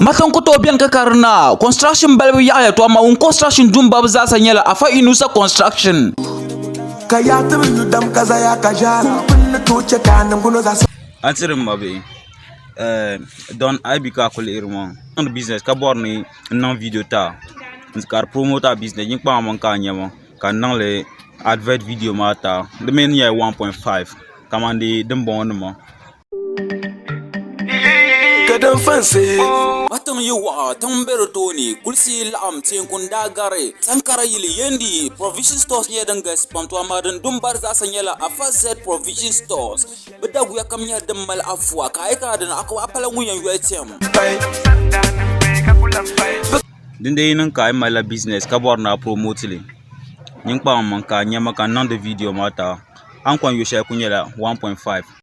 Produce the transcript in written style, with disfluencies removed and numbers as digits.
Matan ko to biyan ka karna construction balbi ya to amma un construction dun babu za san yala afa inusa construction kaya ta min dam kaza ya kajara kun to ce kanan guno za antirin mabe don ai bi ka ko irmo on business ka borni non video ta car promoter business yin pa man ka nyama kan nan le advert video mata the main year 1.5 kamande dem bon mo kadan fanse watan yuwa tambero toni kulsi lam tin kun dagare sankara yili yendi provision stores ne danga spamto amadan dum bar za sanyala afazet provision stores bidagu ya kamnya dum mal afwa kai ka da akwa apalan wuyan UTM dinde yin kai mala business ka borna promote le yin pa man ka nyama kan nan de video mata an kwan yo she kunyela 1.5